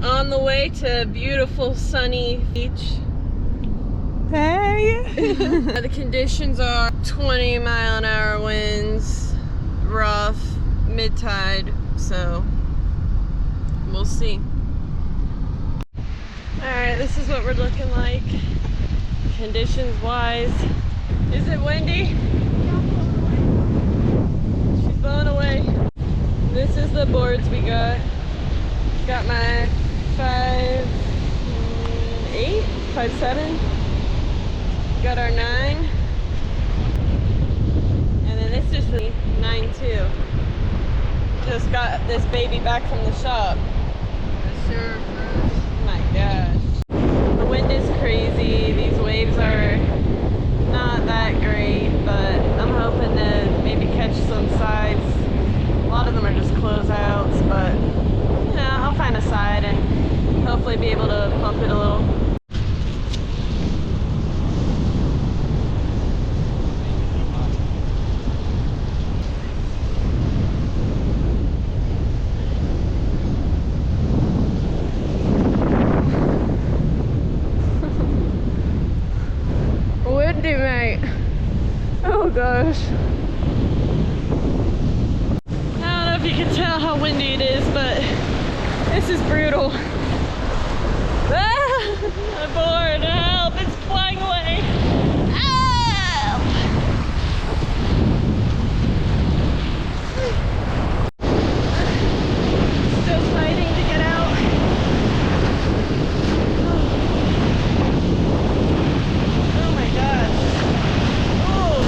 On the way to beautiful sunny beach. Hey! The conditions are 20-mile-an-hour winds, rough, mid-tide, so we'll see. Alright, this is what we're looking like, conditions-wise. Is it windy? She's blowing away. This is the boards we got. Got my 5'8", 5'7". Got our 9. And then this is the 9-2. Just got this baby back from the shop. Yes, sir. Oh my gosh. The wind is crazy. These waves are not that great, but I'm hoping to maybe catch some sides. A lot of them are just closeouts, but yeah, I'll find a side and hopefully be able to pump it a little. Windy, mate. Oh gosh. I don't know if you can tell how windy it is, but this is brutal. Ah, I'm bored. Help! It's flying away. Help! Still fighting to get out. Oh my gosh. Oh.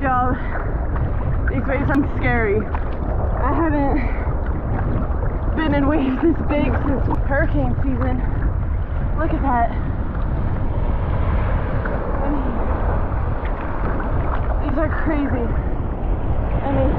Y'all, these waves are scary. I haven't been in waves this big since hurricane season. Look at that. I mean, these are crazy. I mean,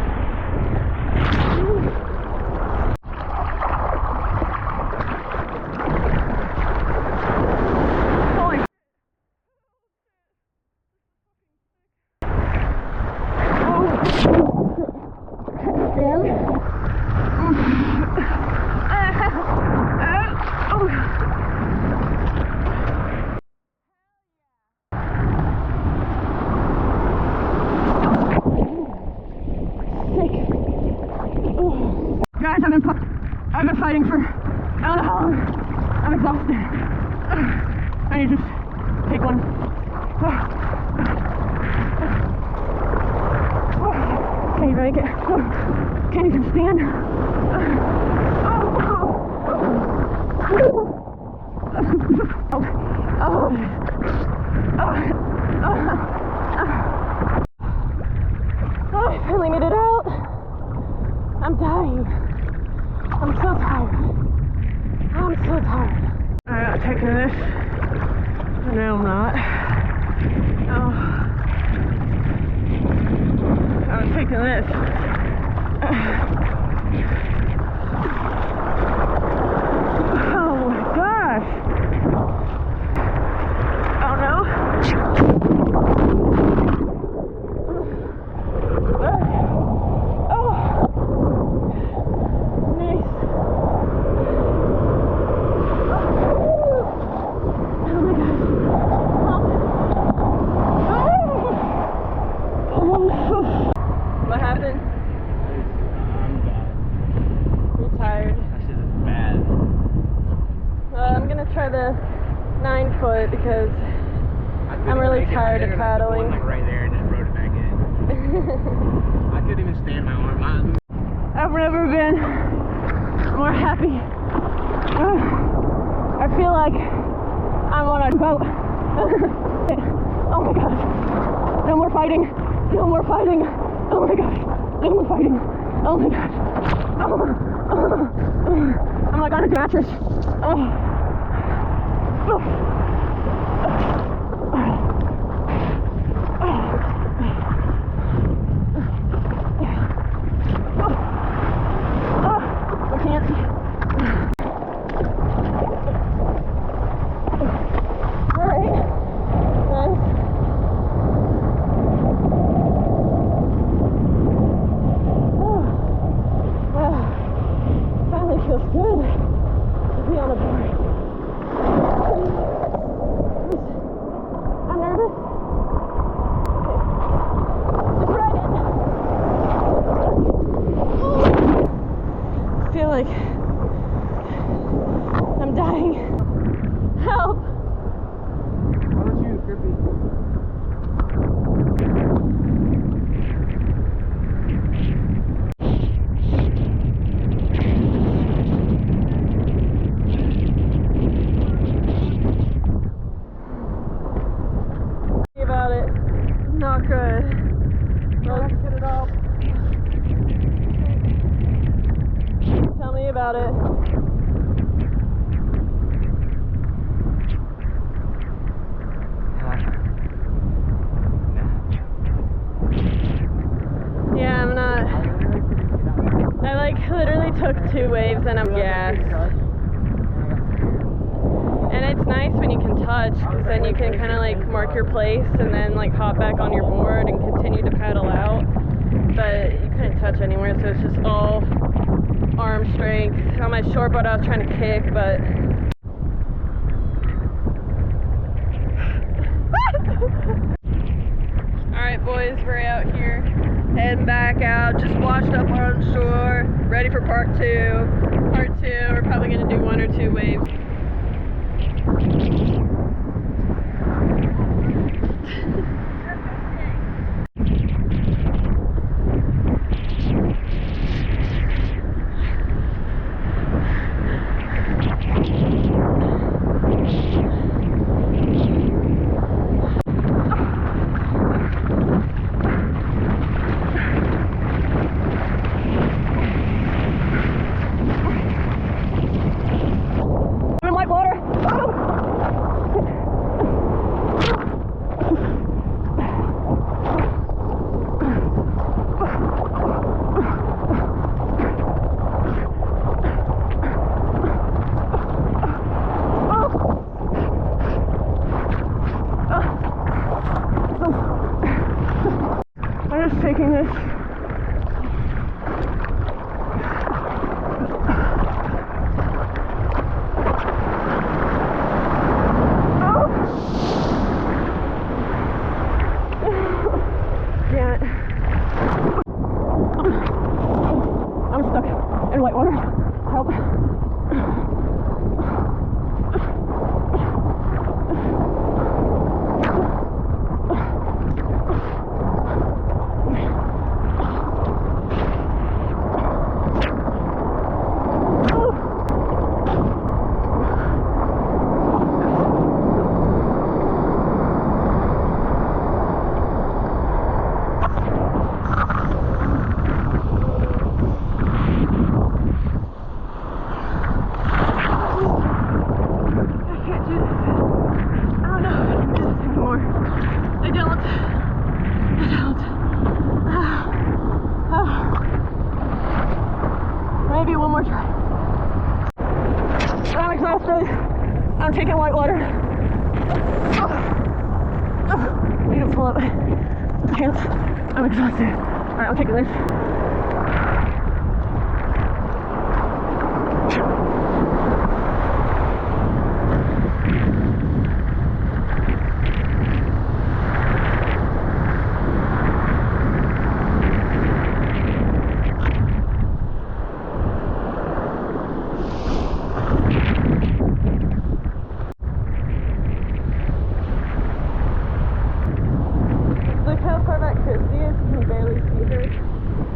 guys, I've been fighting for I don't know how long. I'm exhausted. I need to just take one. Can't even make it. Can't even stand. I finally made it out. I'm dying. I'm so tired. I'm so tired. I'm not taking this. No, I'm not. Oh. I'm taking this. Oh my gosh. Oh no. What happened? I'm done. You're tired. That shit is bad. I'm gonna try the 9-foot because I'm really tired of paddling. Like right there and just rode it back in. I couldn't even stand my arm. I've never been more happy. I feel like I'm on a boat. Oh my gosh. No more fighting. No more fighting. Oh my gosh. No more fighting. Oh my gosh. I'm like on a mattress. I can't. it's nice when you can touch, because then you can kind of like mark your place and then like hop back on your board and continue to paddle out. But you couldn't touch anywhere, so it's just all arm strength. On my short boat I was trying to kick, but alright boys, we're out here heading back out, just washed up on shore, ready for part two. We're probably going to do 1 or 2 waves. Taking this. Damn it. I'm stuck in white water. Help. Maybe one more try. I'm exhausted. I'm taking white water. I need to pull up. I can't. I'm exhausted. Alright, I'm taking this.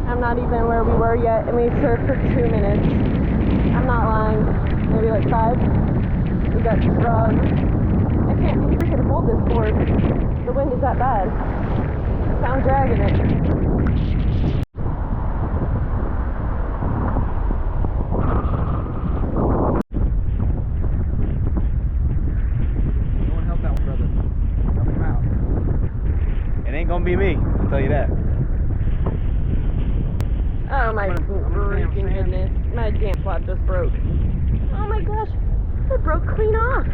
I'm not even where we were yet, and we surfed for 2 minutes. I'm not lying. Maybe like 5. We got drugged. I can't freaking hold this board. The wind is that bad. So I'm dragging it. No one help that one, brother. Help him out. It ain't gonna be me, I'll tell you that. Oh my freaking goodness. My jam flap just broke. Oh my gosh. It broke clean off.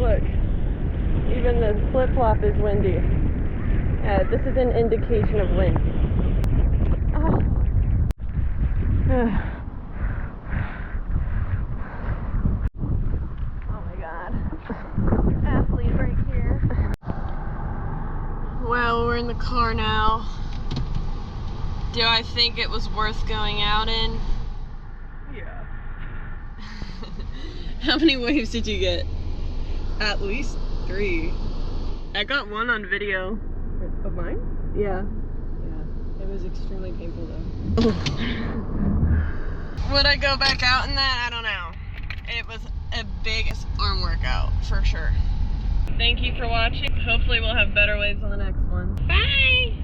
Look. Even the flip flop is windy. This is an indication of wind. Oh my god. Athlete right here. Well, we're in the car now. Do I think it was worth going out in? Yeah. How many waves did you get? At least 3. I got 1 on video. Of mine? Yeah. Yeah. It was extremely painful though. Would I go back out in that? I don't know. It was a big arm workout, for sure. Thank you for watching. Hopefully we'll have better waves on the next one. Bye!